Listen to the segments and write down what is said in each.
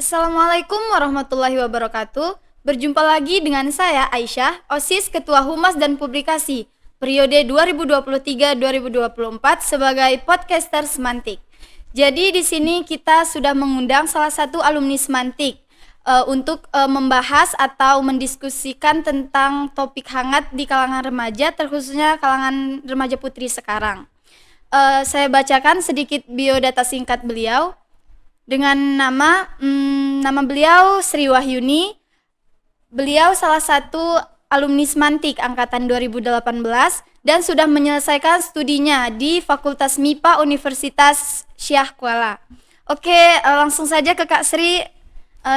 Assalamualaikum warahmatullahi wabarakatuh. Berjumpa lagi dengan saya Aisyah, OSIS Ketua Humas dan Publikasi periode 2023-2024 sebagai podcaster Semantik. Jadi di sini kita sudah mengundang salah satu alumni Semantik untuk membahas atau mendiskusikan tentang topik hangat di kalangan remaja, terkhususnya kalangan remaja putri sekarang. Saya bacakan sedikit biodata singkat beliau. Dengan nama beliau Sri Wahyuni. Beliau salah satu alumni Semantik angkatan 2018 dan sudah menyelesaikan studinya di Fakultas MIPA Universitas Syah Kuala. Oke, langsung saja ke Kak Sri.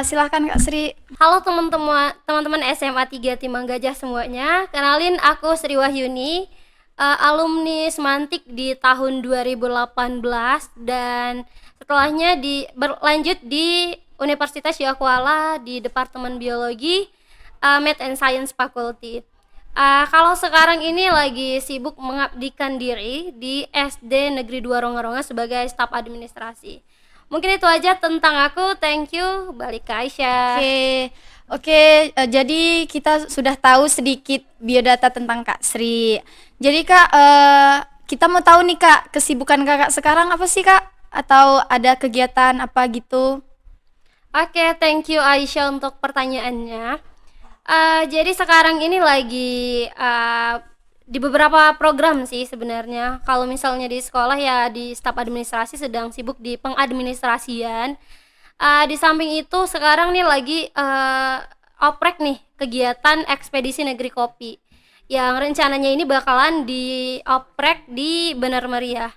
Silahkan Kak Sri. Halo teman-teman SMA 3 Timang Gajah semuanya. Kenalin, aku Sri Wahyuni, alumni Semantik di tahun 2018 dan setelahnya berlanjut di Universitas Syah Kuala di Departemen Biologi, Math and Science Faculty. Kalau sekarang ini lagi sibuk mengabdikan diri di SD Negeri 2 Ronga-Ronga sebagai staf administrasi. Mungkin itu aja tentang aku. Thank you. Balik ke Aisyah. Oke, jadi kita sudah tahu sedikit biodata tentang Kak Sri. Jadi Kak, kita mau tahu nih Kak, kesibukan Kakak sekarang apa sih Kak? Atau ada kegiatan apa gitu? Oke, thank you Aisyah untuk pertanyaannya. Jadi sekarang ini lagi di beberapa program sih sebenarnya. Kalau misalnya di sekolah ya di staf administrasi sedang sibuk di pengadministrasian. Di samping itu sekarang nih lagi oprek nih kegiatan ekspedisi negeri kopi yang rencananya ini bakalan dioprek di Benar Meriah.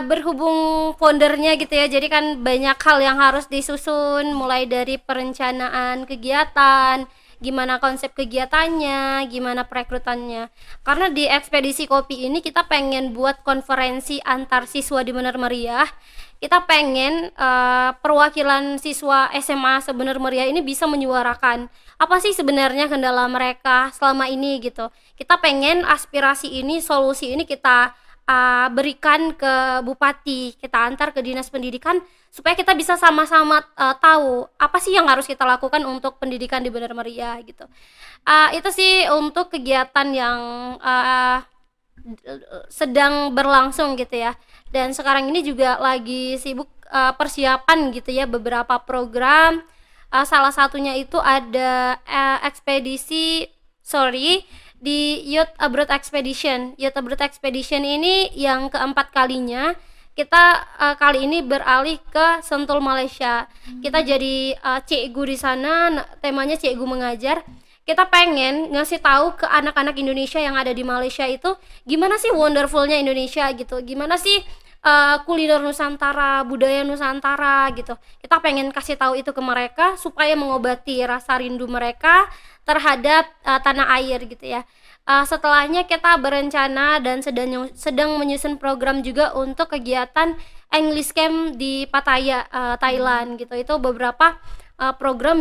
Berhubung foundernya gitu ya, jadi kan banyak hal yang harus disusun, mulai dari perencanaan kegiatan, gimana konsep kegiatannya, gimana perekrutannya. Karena di ekspedisi kopi ini kita pengen buat konferensi antar siswa di Benar Meriah. Kita pengen perwakilan siswa SMA sebenar Meriah ini bisa menyuarakan apa sih sebenarnya kendala mereka selama ini gitu. Kita pengen aspirasi ini, solusi ini kita berikan ke bupati, kita antar ke dinas pendidikan supaya kita bisa sama-sama tahu apa sih yang harus kita lakukan untuk pendidikan di Benar Meriah gitu. Itu sih untuk kegiatan yang sedang berlangsung gitu ya. Dan sekarang ini juga lagi sibuk persiapan gitu ya beberapa program. Salah satunya itu ada ekspedisi di Youth Abroad Expedition. Youth Abroad Expedition ini yang keempat kalinya. Kita kali ini beralih ke Sentul, Malaysia. Kita jadi cikgu di sana, temanya cikgu mengajar. Kita pengen ngasih tahu ke anak-anak Indonesia yang ada di Malaysia itu gimana sih wonderfulnya Indonesia gitu. Gimana sih kuliner Nusantara, budaya Nusantara gitu. Kita pengen kasih tahu itu ke mereka supaya mengobati rasa rindu mereka terhadap tanah air gitu ya. Setelahnya kita berencana dan sedang menyusun program juga untuk kegiatan English Camp di Pattaya, Thailand gitu. Itu beberapa program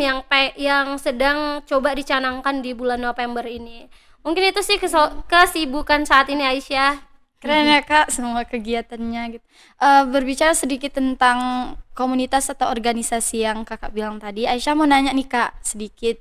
yang sedang coba dicanangkan di bulan November ini. Mungkin itu sih kesibukan saat ini Aisyah. Keren ya Kak, semua kegiatannya gitu. Berbicara sedikit tentang komunitas atau organisasi yang Kakak bilang tadi, Aisyah mau nanya nih Kak sedikit.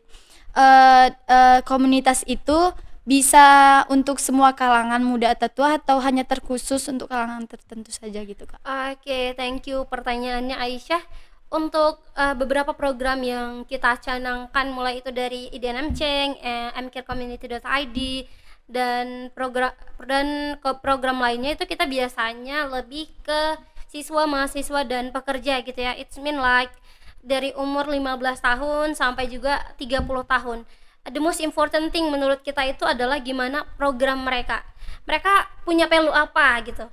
Komunitas itu bisa untuk semua kalangan muda atau tua atau hanya terkhusus untuk kalangan tertentu saja gitu Kak? Oke, thank you pertanyaannya Aisyah. Untuk beberapa program yang kita canangkan mulai itu dari IDN Mceng, mcarecommunity.id dan program lainnya itu kita biasanya lebih ke siswa, mahasiswa dan pekerja gitu ya. It's mean like dari umur 15 tahun sampai juga 30 tahun. The most important thing menurut kita itu adalah gimana program mereka punya value apa gitu.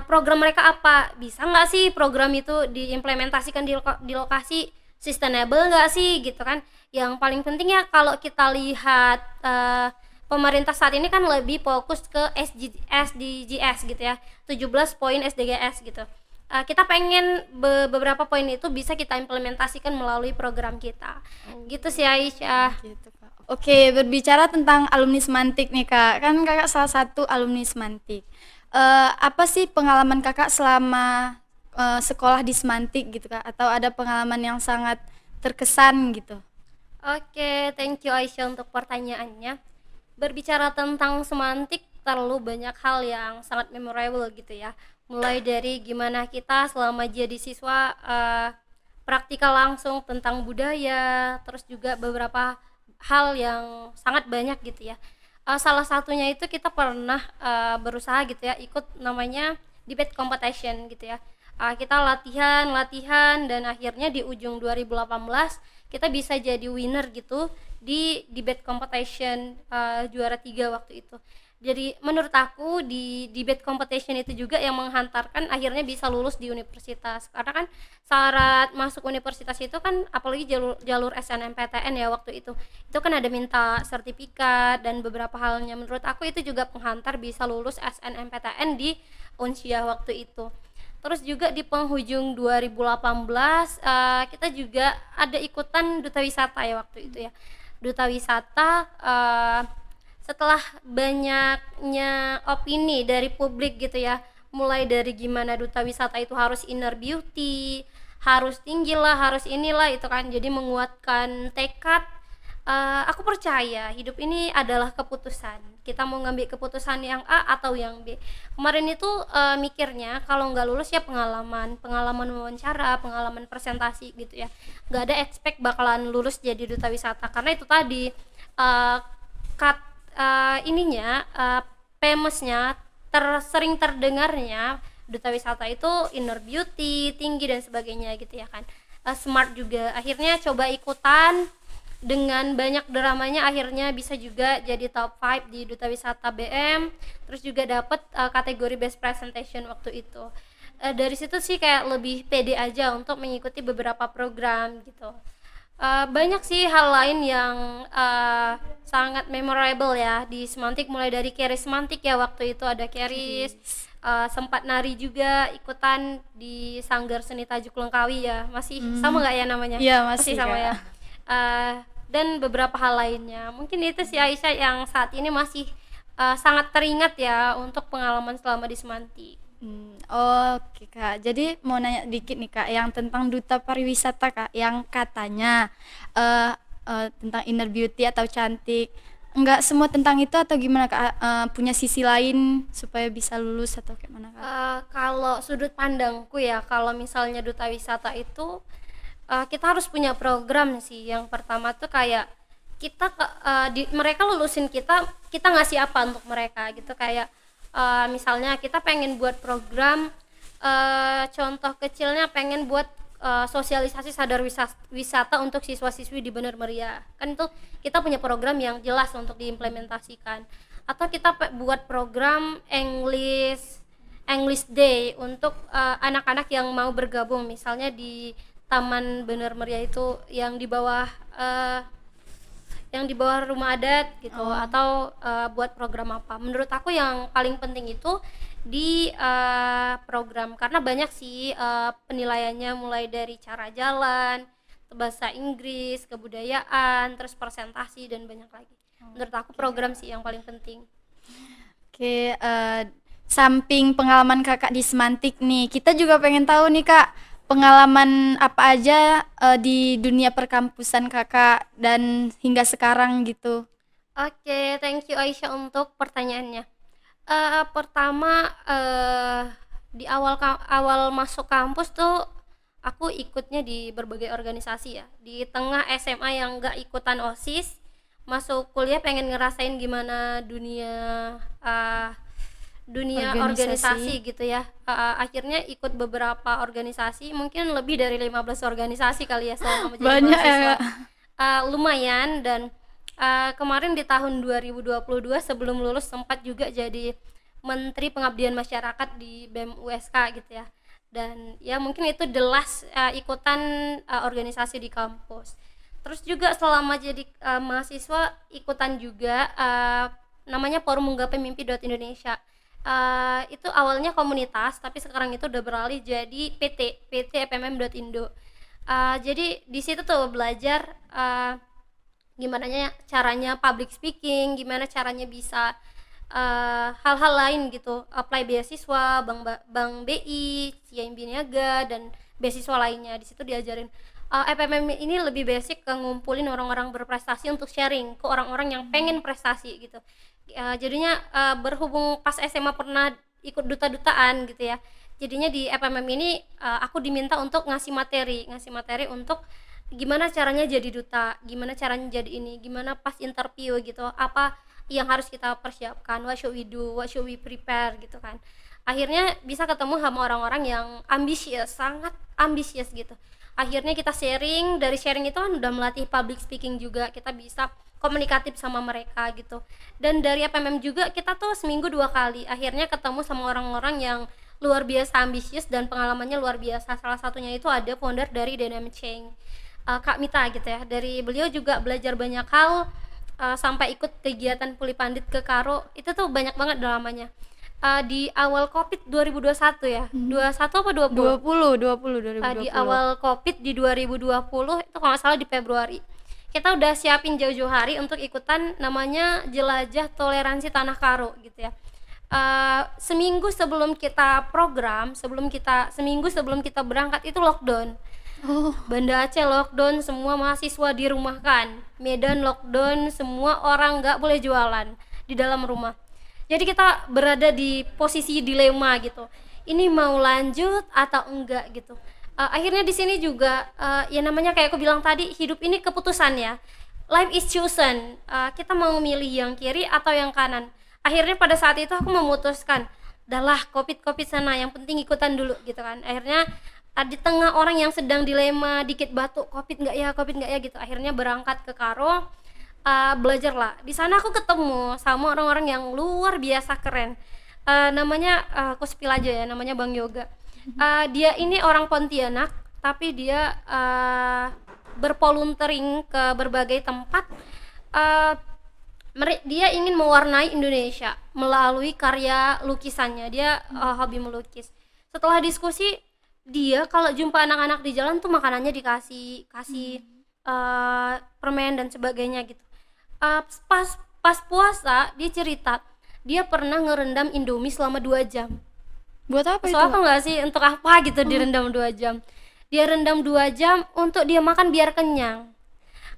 Program mereka apa, bisa nggak sih program itu diimplementasikan di lokasi sustainable nggak sih gitu kan. Yang paling penting ya kalau kita lihat pemerintah saat ini kan lebih fokus ke SDGs gitu ya, 17 poin SDGs gitu. Kita pengen beberapa poin itu bisa kita implementasikan melalui program kita. Gitu sih Aisyah. Gitu Kak. Oke, berbicara tentang alumni Semantik nih Kak, kan Kakak salah satu alumni Semantik. Apa sih pengalaman Kakak selama sekolah di Semantik gitu Kak, atau ada pengalaman yang sangat terkesan gitu? Oke, thank you Aisyah untuk pertanyaannya. Berbicara tentang semantik, terlalu banyak hal yang sangat memorable gitu ya. Mulai dari gimana kita selama jadi siswa praktikal langsung tentang budaya, terus juga beberapa hal yang sangat banyak gitu ya. Salah satunya itu kita pernah berusaha gitu ya ikut namanya debate competition gitu ya. Kita latihan dan akhirnya di ujung 2018 kita bisa jadi winner gitu di debate competition, juara 3 waktu itu. Jadi menurut aku di debate competition itu juga yang menghantarkan akhirnya bisa lulus di universitas, karena kan syarat masuk universitas itu kan apalagi jalur SNMPTN ya waktu itu kan ada minta sertifikat dan beberapa halnya. Menurut aku itu juga penghantar bisa lulus SNMPTN di Unsia waktu itu. Terus juga di penghujung 2018 kita juga ada ikutan duta wisata ya waktu itu ya. Duta wisata setelah banyaknya opini dari publik gitu ya, mulai dari gimana duta wisata itu harus inner beauty, harus tinggi lah, harus inilah itu kan, jadi menguatkan tekad. Aku percaya hidup ini adalah keputusan, kita mau ngambil keputusan yang A atau yang B. Kemarin itu mikirnya kalau nggak lulus ya pengalaman wawancara, pengalaman presentasi gitu ya, nggak ada expect bakalan lulus jadi duta wisata, karena itu tadi kat ininya famousnya sering terdengarnya duta wisata itu inner beauty, tinggi dan sebagainya gitu ya kan. Smart juga, akhirnya coba ikutan dengan banyak dramanya, akhirnya bisa juga jadi top 5 di duta wisata BM, terus juga dapat kategori best presentation waktu itu. Dari situ sih kayak lebih pede aja untuk mengikuti beberapa program gitu. Banyak sih hal lain yang sangat memorable ya di Semantik, mulai dari Keris Semantik ya, waktu itu ada Keris, sempat nari juga ikutan di Sanggar Seni Tajuk Lengkawi ya, masih sama nggak ya namanya? Iya, masih, sama Kak. ya. Dan beberapa hal lainnya, mungkin itu sih Aisyah yang saat ini masih sangat teringat ya untuk pengalaman selama di Semantik. Oke Kak, jadi mau nanya dikit nih Kak, yang tentang duta pariwisata Kak, yang katanya tentang inner beauty atau cantik, enggak semua tentang itu atau gimana Kak? Punya sisi lain supaya bisa lulus atau kayak mana Kak? Kalau sudut pandangku ya, kalau misalnya duta wisata itu kita harus punya program sih. Yang pertama tuh kayak kita mereka lulusin kita ngasih apa untuk mereka gitu, kayak misalnya kita pengen buat program, contoh kecilnya pengen buat sosialisasi sadar wisata untuk siswa-siswi di Bener Meriah, kan itu kita punya program yang jelas untuk diimplementasikan. Atau kita buat program English Day untuk anak-anak yang mau bergabung, misalnya di Taman Bener Meriah itu yang di bawah rumah adat gitu. Atau buat program apa, menurut aku yang paling penting itu di program, karena banyak sih penilaiannya, mulai dari cara jalan, bahasa Inggris, kebudayaan, terus presentasi dan banyak lagi. Menurut aku program sih yang paling penting. Oke, samping pengalaman Kakak di Semantik nih, kita juga pengen tahu nih Kak, pengalaman apa aja di dunia perkampusan Kakak dan hingga sekarang gitu. Oke, thank you Aisyah untuk pertanyaannya. Pertama, di awal masuk kampus tuh aku ikutnya di berbagai organisasi ya. Di tengah SMA yang gak ikutan OSIS, masuk kuliah pengen ngerasain gimana dunia organisasi gitu ya. Akhirnya ikut beberapa organisasi, mungkin lebih dari 15 organisasi kali ya selama menjadi Banyak mahasiswa. ya. Lumayan. Dan kemarin di tahun 2022 sebelum lulus sempat juga jadi Menteri Pengabdian Masyarakat di BEM USK gitu ya. Dan ya mungkin itu the last ikutan organisasi di kampus. Terus juga selama jadi mahasiswa ikutan juga namanya Forum Menggapai Mimpi Indonesia. Itu awalnya komunitas, tapi sekarang itu udah beralih jadi PT FMM.Indo. Jadi di situ tuh belajar gimana caranya public speaking, gimana caranya bisa hal-hal lain gitu, apply beasiswa, Bank BI, CIMB Niaga dan beasiswa lainnya. Di situ diajarin FMM ini lebih basic ke ngumpulin orang-orang berprestasi untuk sharing ke orang-orang yang pengen prestasi gitu. Jadinya berhubung pas SMA pernah ikut duta-dutaan gitu ya. Jadinya di FMM ini aku diminta untuk ngasih materi untuk gimana caranya jadi duta, gimana caranya jadi ini, gimana pas interview gitu, apa yang harus kita persiapkan, what should we do, what should we prepare gitu kan. Akhirnya bisa ketemu sama orang-orang yang ambisius, sangat ambisius gitu. Akhirnya kita sharing, dari sharing itu kan udah melatih public speaking juga, kita bisa komunikatif sama mereka gitu. Dan dari FMM juga kita tuh seminggu 2 kali akhirnya ketemu sama orang-orang yang luar biasa ambisius dan pengalamannya luar biasa. Salah satunya itu ada founder dari Dynamic Change, Kak Mita gitu ya. Dari beliau juga belajar banyak hal, sampai ikut kegiatan Puli Pandit ke Karo. Itu tuh banyak banget dramanya. Di awal Covid 2021 ya. 21 apa 20? 2020. Di awal Covid di 2020 itu kalau nggak salah di Februari. Kita udah siapin jauh-jauh hari untuk ikutan namanya Jelajah Toleransi Tanah Karo gitu ya. Seminggu sebelum kita seminggu sebelum kita berangkat itu lockdown. Banda Aceh lockdown, semua mahasiswa dirumahkan. Medan lockdown, semua orang nggak boleh jualan di dalam rumah. Jadi kita berada di posisi dilema gitu. Ini mau lanjut atau enggak gitu. Akhirnya di sini juga ya namanya kayak aku bilang tadi, hidup ini keputusan ya. Life is chosen. Kita mau milih yang kiri atau yang kanan. Akhirnya pada saat itu aku memutuskan, udahlah covid sana, yang penting ikutan dulu gitu kan. Akhirnya di tengah orang yang sedang dilema, dikit batuk, covid nggak ya gitu, akhirnya berangkat ke Karo. Belajar lah. Di sana aku ketemu sama orang-orang yang luar biasa keren. Namanya aku spill aja ya, namanya Bang Yoga. Dia ini orang Pontianak, tapi dia bervolunteering ke berbagai tempat. Dia ingin mewarnai Indonesia melalui karya lukisannya. Dia hobi melukis. Setelah diskusi, dia kalau jumpa anak-anak di jalan tuh makanannya dikasih permen dan sebagainya gitu. Pas puasa dia cerita dia pernah ngerendam Indomie selama 2 jam. Buat apa itu? Soalnya nggak sih untuk apa gitu direndam 2 jam. Dia rendam 2 jam untuk dia makan biar kenyang.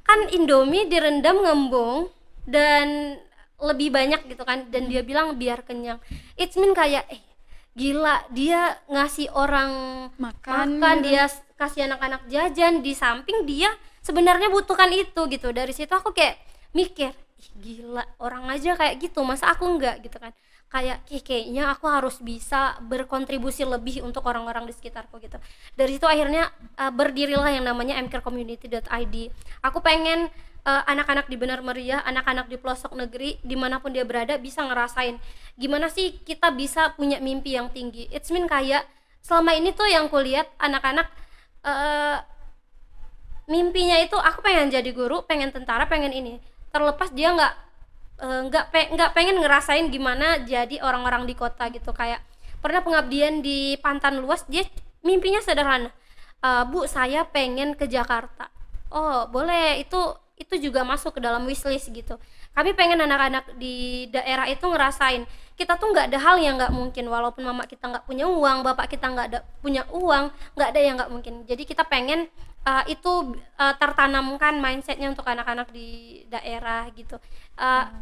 Kan Indomie direndam ngembung dan lebih banyak gitu kan, dan dia bilang biar kenyang. It's mean kayak gila, dia ngasih orang makan gitu. Dia kasih anak-anak jajan, di samping dia sebenarnya butuhkan itu gitu. Dari situ aku kayak mikir, gila, orang aja kayak gitu, masa aku enggak gitu kan. Kayak kayaknya aku harus bisa berkontribusi lebih untuk orang-orang di sekitarku gitu. Dari situ akhirnya berdirilah yang namanya mcarecommunity.id. Aku pengen anak-anak di Benar Meriah, anak-anak di pelosok negeri, dimanapun dia berada bisa ngerasain gimana sih kita bisa punya mimpi yang tinggi. It's mean kayak selama ini tuh yang kulihat anak-anak mimpinya itu aku pengen jadi guru, pengen tentara, pengen ini. Terlepas dia nggak pengen ngerasain gimana jadi orang-orang di kota gitu. Kayak pernah pengabdian di Pantan Luas, dia mimpinya sederhana. Bu, saya pengen ke Jakarta. Oh, boleh, itu juga masuk ke dalam wishlist gitu. Kami pengen anak-anak di daerah itu ngerasain kita tuh nggak ada hal yang nggak mungkin, walaupun mama kita nggak punya uang, bapak kita nggak ada punya uang, nggak ada yang nggak mungkin. Jadi kita pengen itu tertanamkan mindsetnya untuk anak-anak di daerah gitu.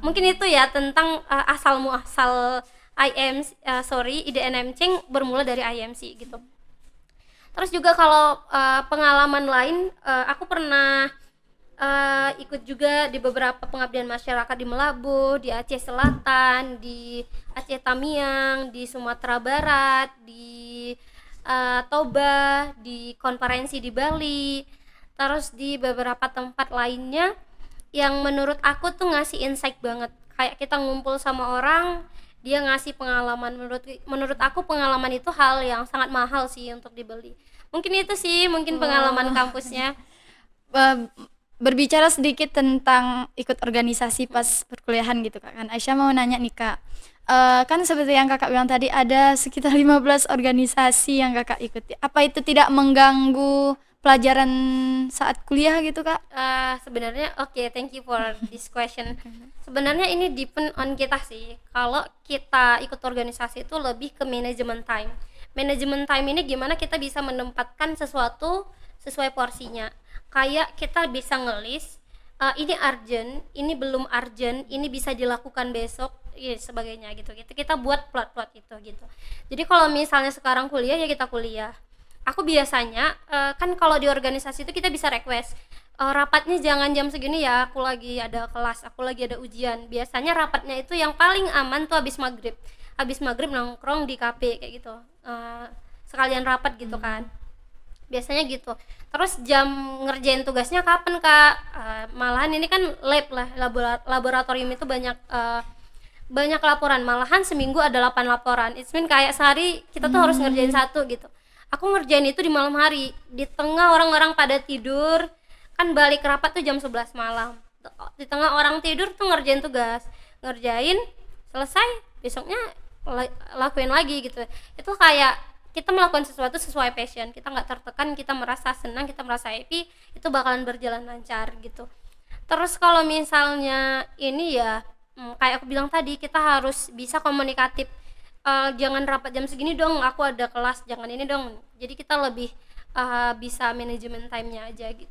Mungkin itu ya tentang asal muasal IDNM Change bermula dari IMC gitu. Terus juga kalau pengalaman lain, aku pernah ikut juga di beberapa pengabdian masyarakat di Melabu, di Aceh Selatan, di Aceh Tamiang, di Sumatera Barat, di Toba, di konferensi di Bali, terus di beberapa tempat lainnya yang menurut aku tuh ngasih insight banget. Kayak kita ngumpul sama orang, dia ngasih pengalaman. Menurut aku pengalaman itu hal yang sangat mahal sih untuk dibeli. Mungkin itu sih, mungkin pengalaman kampusnya. Berbicara sedikit tentang ikut organisasi pas perkuliahan gitu Kak, kan Aisyah mau nanya nih Kak, kan seperti yang Kakak bilang tadi ada sekitar 15 organisasi yang Kakak ikuti. Apa itu tidak mengganggu pelajaran saat kuliah gitu Kak? Sebenarnya oke, thank you for this question. Sebenarnya ini depend on kita sih. Kalau kita ikut organisasi itu lebih ke manajemen time. Manajemen time ini gimana kita bisa menempatkan sesuatu sesuai porsinya. Kayak kita bisa ngelis ini urgent, ini belum urgent, ini bisa dilakukan besok, ya sebagainya gitu. Kita buat plot-plot itu gitu. Jadi kalau misalnya sekarang kuliah ya kita kuliah. Aku biasanya kan kalau di organisasi itu kita bisa request rapatnya jangan jam segini ya, aku lagi ada kelas, aku lagi ada ujian. Biasanya rapatnya itu yang paling aman tuh habis maghrib nongkrong di kafe kayak gitu, sekalian rapat gitu kan, biasanya gitu. Terus jam ngerjain tugasnya kapan Kak? Malahan ini kan lab lah, laboratorium itu banyak laporan, malahan seminggu ada 8 laporan. It's mean kayak sehari kita tuh harus ngerjain satu gitu. Aku ngerjain itu di malam hari, di tengah orang-orang pada tidur, kan balik rapat tuh jam 11 malam. Di tengah orang tidur tuh ngerjain tugas, ngerjain selesai, besoknya lakuin lagi gitu. Itu kayak kita melakukan sesuatu sesuai passion, kita nggak tertekan, kita merasa senang, kita merasa happy, itu bakalan berjalan lancar gitu. Terus kalau misalnya ini ya kayak aku bilang tadi, kita harus bisa komunikatif. Jangan rapat jam segini dong, aku ada kelas, jangan ini dong. Jadi kita lebih bisa manajemen time-nya aja gitu.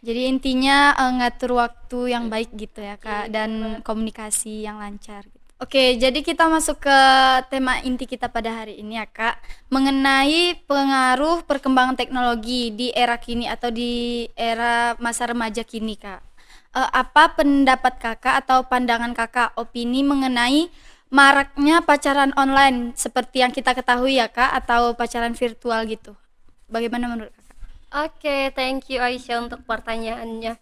Jadi intinya ngatur waktu yang baik gitu ya Kak, dan komunikasi yang lancar gitu. Oke, jadi kita masuk ke tema inti kita pada hari ini ya Kak, mengenai pengaruh perkembangan teknologi di era kini atau di era masa remaja kini Kak. Apa pendapat Kakak atau pandangan Kakak, opini mengenai maraknya pacaran online seperti yang kita ketahui ya Kak, atau pacaran virtual gitu? Bagaimana menurut Kakak? Oke, thank you Aisyah untuk pertanyaannya.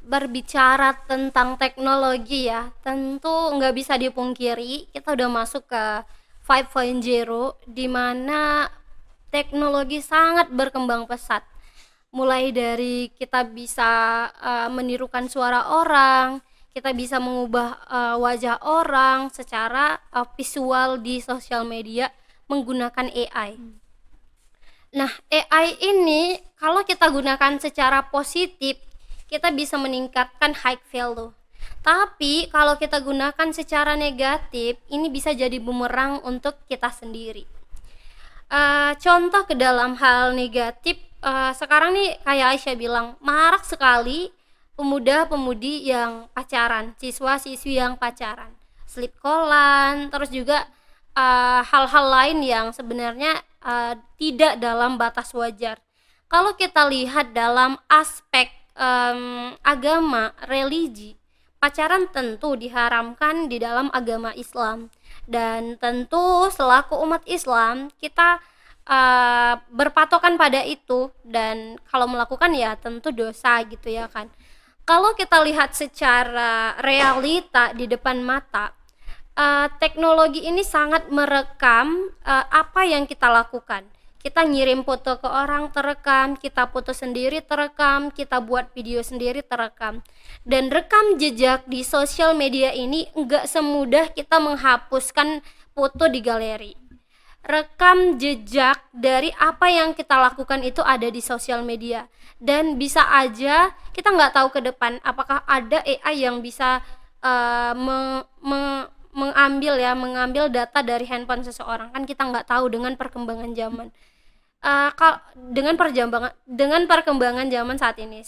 Berbicara tentang teknologi ya, tentu nggak bisa dipungkiri kita udah masuk ke 5.0 di mana teknologi sangat berkembang pesat. Mulai dari kita bisa menirukan suara orang, kita bisa mengubah wajah orang secara visual di sosial media menggunakan AI. Nah, AI ini kalau kita gunakan secara positif, kita bisa meningkatkan high value. Tapi kalau kita gunakan secara negatif, ini bisa jadi bumerang untuk kita sendiri. Contoh ke dalam hal negatif, sekarang nih kayak Aisyah bilang, marak sekali pemuda-pemudi yang pacaran, siswa-siswi yang pacaran, slip callan, terus juga hal-hal lain yang sebenarnya tidak dalam batas wajar. Kalau kita lihat dalam aspek agama, religi, pacaran tentu diharamkan di dalam agama Islam, dan tentu selaku umat Islam kita berpatokan pada itu, dan kalau melakukan ya tentu dosa gitu ya kan. Kalau kita lihat secara realita di depan mata, teknologi ini sangat merekam apa yang kita lakukan. Kita ngirim foto ke orang terekam, kita foto sendiri terekam, kita buat video sendiri terekam. Dan rekam jejak di sosial media ini enggak semudah kita menghapuskan foto di galeri. Rekam jejak dari apa yang kita lakukan itu ada di sosial media, dan bisa aja kita nggak tahu ke depan apakah ada AI yang bisa mengambil data dari handphone seseorang. Kan kita nggak tahu dengan perkembangan zaman, dengan perkembangan zaman saat ini.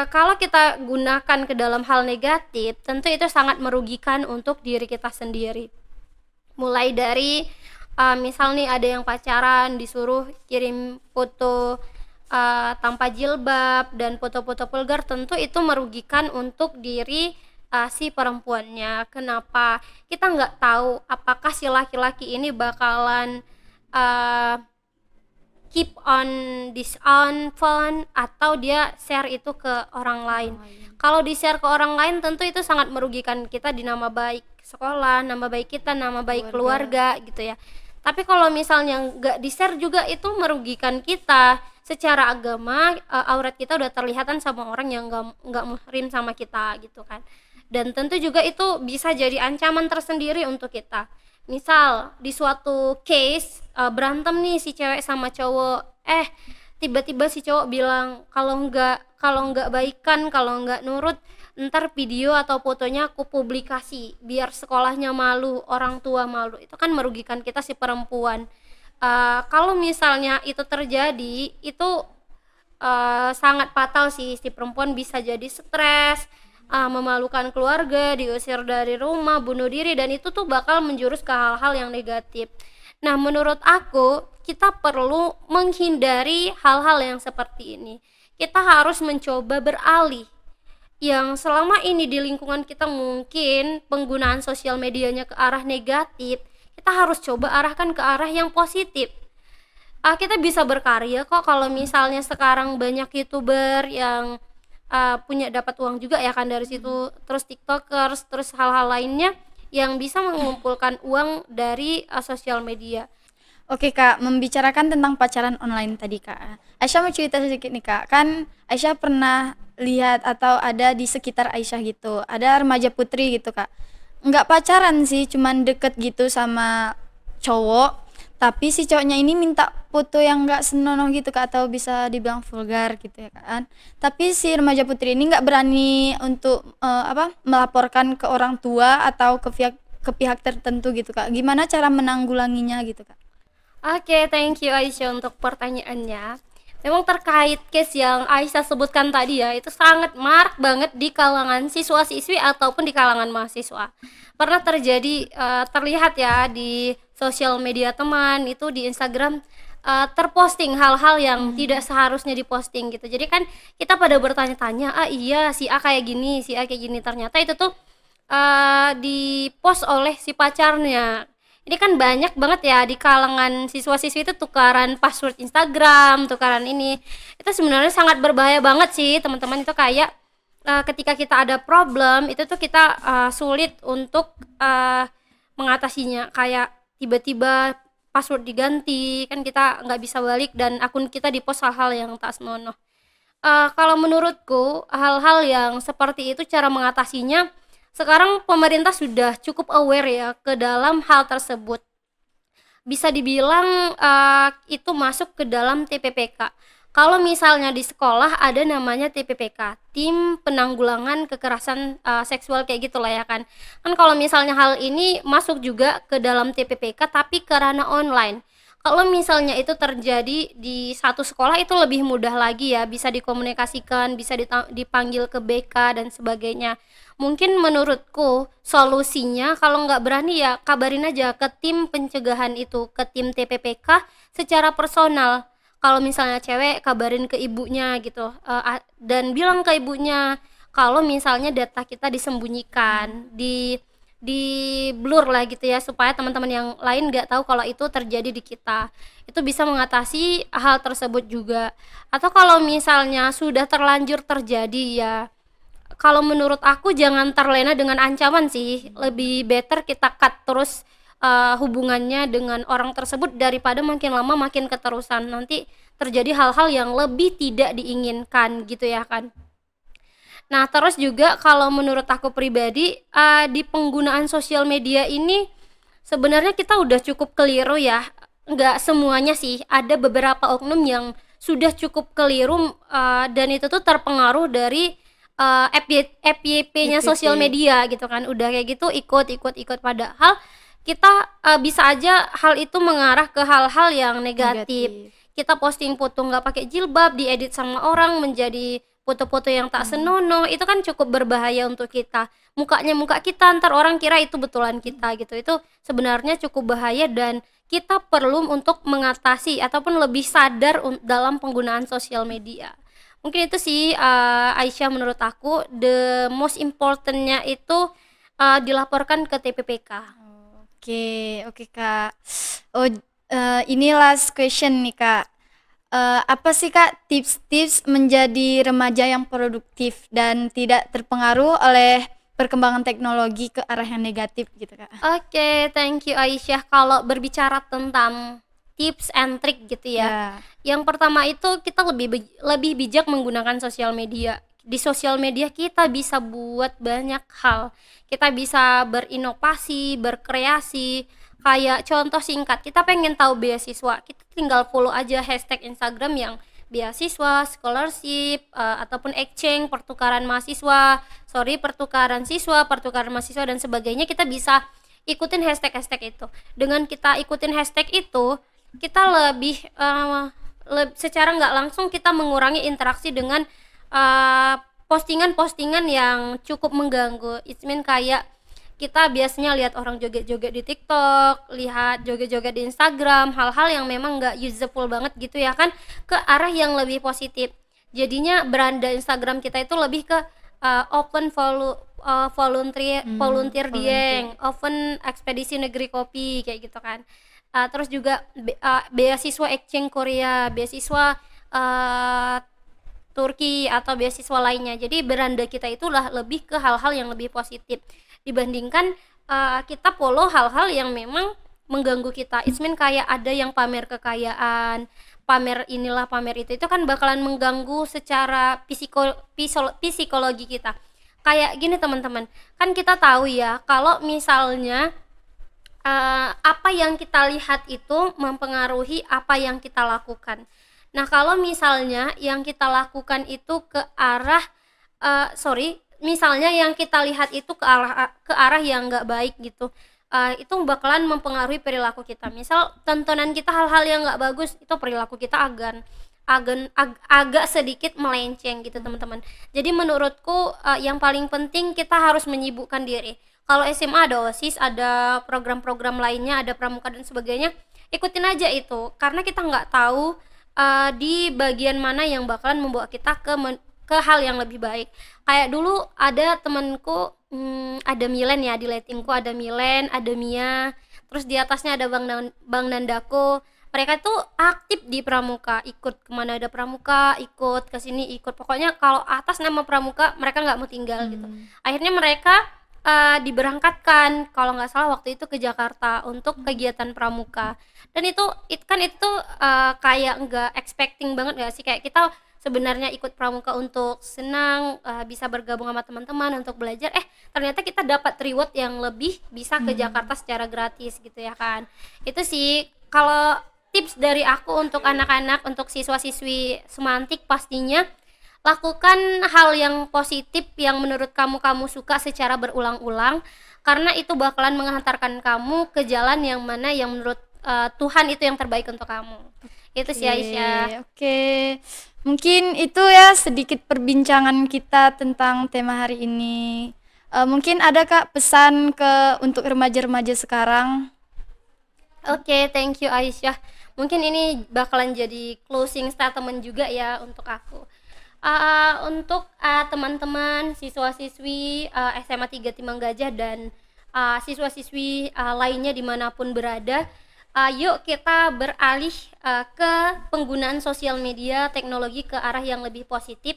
Kalau kita gunakan ke dalam hal negatif, tentu itu sangat merugikan untuk diri kita sendiri. Mulai dari misal nih ada yang pacaran disuruh kirim foto tanpa jilbab dan foto-foto vulgar, tentu itu merugikan untuk diri si perempuannya. Kenapa? Kita nggak tahu apakah si laki-laki ini bakalan keep on this on phone atau dia share itu ke orang lain. Kalau di share ke orang lain tentu itu sangat merugikan kita di nama baik sekolah, nama baik kita, nama baik keluarga gitu ya. Tapi kalau misalnya nggak di share juga itu merugikan kita secara agama. Aurat kita udah terlihatan sama orang yang nggak muhrim sama kita gitu kan. Dan tentu juga itu bisa jadi ancaman tersendiri untuk kita. Misal di suatu case berantem nih si cewek sama cowok, tiba-tiba si cowok bilang kalau nggak baikan, kalau nggak nurut, ntar video atau fotonya aku publikasi biar sekolahnya malu, orang tua malu. Itu kan merugikan kita si perempuan. Kalau misalnya itu terjadi, itu sangat fatal sih. Si perempuan bisa jadi stres, memalukan keluarga, diusir dari rumah, bunuh diri, dan itu tuh bakal menjurus ke hal-hal yang negatif. Nah, menurut aku kita perlu menghindari hal-hal yang seperti ini. Kita harus mencoba beralih. Yang selama ini di lingkungan kita mungkin penggunaan sosial medianya ke arah negatif, kita harus coba arahkan ke arah yang positif. Kita bisa berkarya kok kalau misalnya sekarang banyak YouTuber yang punya dapat uang juga ya kan dari situ, terus TikTokers, terus hal-hal lainnya yang bisa mengumpulkan uang dari sosial media. Oke Kak, membicarakan tentang pacaran online tadi Kak. Aisyah mau cerita sedikit nih Kak. Kan Aisyah pernah lihat atau ada di sekitar Aisyah gitu. Ada remaja putri gitu Kak. Nggak pacaran sih, cuman deket gitu sama cowok. Tapi si cowoknya ini minta foto yang nggak senonoh gitu Kak, atau bisa dibilang vulgar gitu ya kan. Tapi si remaja putri ini nggak berani untuk melaporkan ke orang tua atau ke pihak tertentu gitu Kak. Gimana cara menanggulanginya gitu Kak? Oke, thank you Aisyah untuk pertanyaannya. Memang terkait case yang Aisyah sebutkan tadi ya, itu sangat marak banget di kalangan siswa-siswi ataupun di kalangan mahasiswa. Pernah terjadi, terlihat ya di sosial media teman, itu di Instagram, terposting hal-hal yang tidak seharusnya diposting gitu. Jadi kan kita pada bertanya-tanya, iya si A kayak gini, si A kayak gini. Ternyata itu tuh di-post oleh si pacarnya. Ini kan banyak banget ya di kalangan siswa-siswi itu tukaran password Instagram, tukaran ini. Itu sebenarnya sangat berbahaya banget sih, teman-teman. Itu kayak ketika kita ada problem, itu tuh kita sulit untuk mengatasinya. Kayak tiba-tiba password diganti, kan kita nggak bisa balik dan akun kita di-post hal-hal yang tak senonoh. Kalau menurutku hal-hal yang seperti itu cara mengatasinya, sekarang pemerintah sudah cukup aware ya ke dalam hal tersebut. Bisa dibilang itu masuk ke dalam TPPK. Kalau misalnya di sekolah ada namanya TPPK, Tim Penanggulangan Kekerasan Seksual kayak gitulah ya kan. Kan kalau misalnya hal ini masuk juga ke dalam TPPK tapi ke ranah online. Kalau misalnya itu terjadi di satu sekolah itu lebih mudah lagi ya, bisa dikomunikasikan, bisa dipanggil ke BK dan sebagainya. Mungkin menurutku solusinya kalau nggak berani ya kabarin aja ke tim pencegahan itu, ke tim TPPK secara personal. Kalau misalnya cewek kabarin ke ibunya gitu, dan bilang ke ibunya kalau misalnya data kita disembunyikan, di blur lah gitu ya, supaya teman-teman yang lain nggak tahu kalau itu terjadi di kita. Itu bisa mengatasi hal tersebut juga. Atau kalau misalnya sudah terlanjur terjadi ya, kalau menurut aku jangan terlena dengan ancaman sih. Lebih better kita cut terus hubungannya dengan orang tersebut daripada makin lama makin keterusan. Nanti terjadi hal-hal yang lebih tidak diinginkan gitu ya kan. Nah, terus juga kalau menurut aku pribadi, di penggunaan sosial media ini sebenarnya kita udah cukup keliru ya. Nggak semuanya sih, ada beberapa oknum yang sudah cukup keliru, dan itu tuh terpengaruh dari FYP-nya sosial media gitu kan. Udah kayak gitu ikut. Padahal kita bisa aja hal itu mengarah ke hal-hal yang negatif. Kita posting foto nggak pakai jilbab, diedit sama orang menjadi foto-foto yang tak senonoh, itu kan cukup berbahaya untuk kita. Mukanya muka kita, ntar orang kira itu betulan kita gitu. Itu sebenarnya cukup bahaya dan kita perlu untuk mengatasi ataupun lebih sadar dalam penggunaan sosial media. Mungkin itu sih Aisyah, menurut aku the most importantnya itu dilaporkan ke TPPK. Oke Kak. Ini last question nih Kak. Apa sih Kak tips-tips menjadi remaja yang produktif dan tidak terpengaruh oleh perkembangan teknologi ke arah yang negatif gitu Kak? Oke, thank you Aisyah. Kalau berbicara tentang tips and trick gitu ya, yang pertama itu kita lebih bijak menggunakan sosial media. Di sosial media kita bisa buat banyak hal. Kita bisa berinovasi, berkreasi. Kayak contoh singkat, kita pengen tahu beasiswa, kita tinggal follow aja hashtag Instagram yang beasiswa, scholarship, ataupun exchange, pertukaran siswa, pertukaran mahasiswa dan sebagainya, kita bisa ikutin hashtag-hashtag itu. Dengan kita ikutin hashtag itu, kita lebih secara nggak langsung kita mengurangi interaksi dengan postingan-postingan yang cukup mengganggu. It mean kayak kita biasanya lihat orang joget-joget di TikTok, lihat joget-joget di Instagram, hal-hal yang memang nggak useful banget gitu ya kan, ke arah yang lebih positif. Jadinya beranda Instagram kita itu lebih ke volunteer dieng, open ekspedisi negeri kopi kayak gitu kan. Terus juga beasiswa exchange Korea, beasiswa Turki atau beasiswa lainnya. Jadi beranda kita itulah lebih ke hal-hal yang lebih positif dibandingkan kita follow hal-hal yang memang mengganggu kita. It's mean kayak ada yang pamer kekayaan, pamer inilah, pamer itu kan bakalan mengganggu secara psikologi kita. Kayak gini teman-teman, kan kita tahu ya kalau misalnya apa yang kita lihat itu mempengaruhi apa yang kita lakukan. Nah, kalau misalnya yang kita lakukan itu ke arah misalnya yang kita lihat itu ke arah yang nggak baik gitu, itu bakalan mempengaruhi perilaku kita. Misal tontonan kita hal-hal yang nggak bagus, itu perilaku kita agak sedikit melenceng gitu teman-teman. Jadi menurutku yang paling penting kita harus menyibukkan diri. Kalau SMA ada OSIS, ada program-program lainnya, ada pramuka dan sebagainya, ikutin aja itu, karena kita nggak tahu di bagian mana yang bakalan membawa kita ke hal yang lebih baik. Kayak dulu ada temanku, ada Milen ya, di lettingku ada Milen, ada Mia, terus di atasnya ada Bang Nandako. Mereka tuh aktif di pramuka, ikut kemana ada pramuka, ikut ke sini, ikut, pokoknya kalau atas nama pramuka mereka nggak mau tinggal gitu. Akhirnya mereka diberangkatkan kalau nggak salah waktu itu ke Jakarta untuk kegiatan pramuka, dan itu kayak nggak expecting banget nggak sih, kayak kita sebenarnya ikut pramuka untuk senang, bisa bergabung sama teman-teman untuk belajar, ternyata kita dapat reward yang lebih, bisa ke Jakarta secara gratis gitu ya kan. Itu sih kalau tips dari aku untuk anak-anak, untuk siswa-siswi semantik, pastinya lakukan hal yang positif yang menurut kamu suka secara berulang-ulang, karena itu bakalan menghantarkan kamu ke jalan yang mana yang menurut Tuhan itu yang terbaik untuk kamu. Itu sih Aisyah. Oke. Mungkin itu ya sedikit perbincangan kita tentang tema hari ini. Mungkin ada Kak pesan untuk remaja-remaja sekarang? Oke, thank you Aisyah. Mungkin ini bakalan jadi closing statement juga ya untuk aku. Untuk teman-teman siswa-siswi SMA 3 Timbang Gajah dan siswa-siswi lainnya dimanapun berada, yuk kita beralih ke penggunaan sosial media, teknologi ke arah yang lebih positif.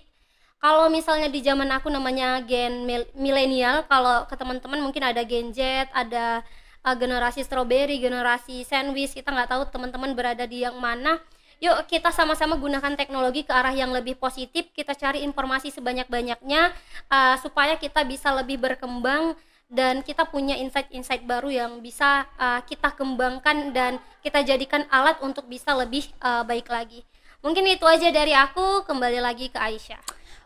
Kalau misalnya di zaman aku namanya gen milenial, kalau ke teman-teman mungkin ada Gen Z, ada generasi strawberry, generasi sandwich, kita nggak tahu teman-teman berada di yang mana. Yuk kita sama-sama gunakan teknologi ke arah yang lebih positif, kita cari informasi sebanyak-banyaknya supaya kita bisa lebih berkembang dan kita punya insight-insight baru yang bisa kita kembangkan dan kita jadikan alat untuk bisa lebih baik lagi. Mungkin itu aja dari aku, kembali lagi ke Aisyah.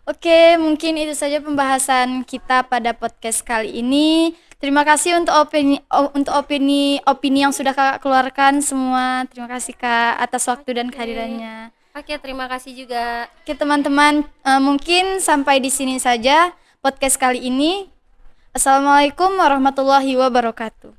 Oke, mungkin itu saja pembahasan kita pada podcast kali ini. Terima kasih untuk opini yang sudah Kak keluarkan semua. Terima kasih Kak atas waktu dan kehadirannya. Oke, terima kasih juga. Oke teman-teman, mungkin sampai di sini saja podcast kali ini. Assalamualaikum warahmatullahi wabarakatuh.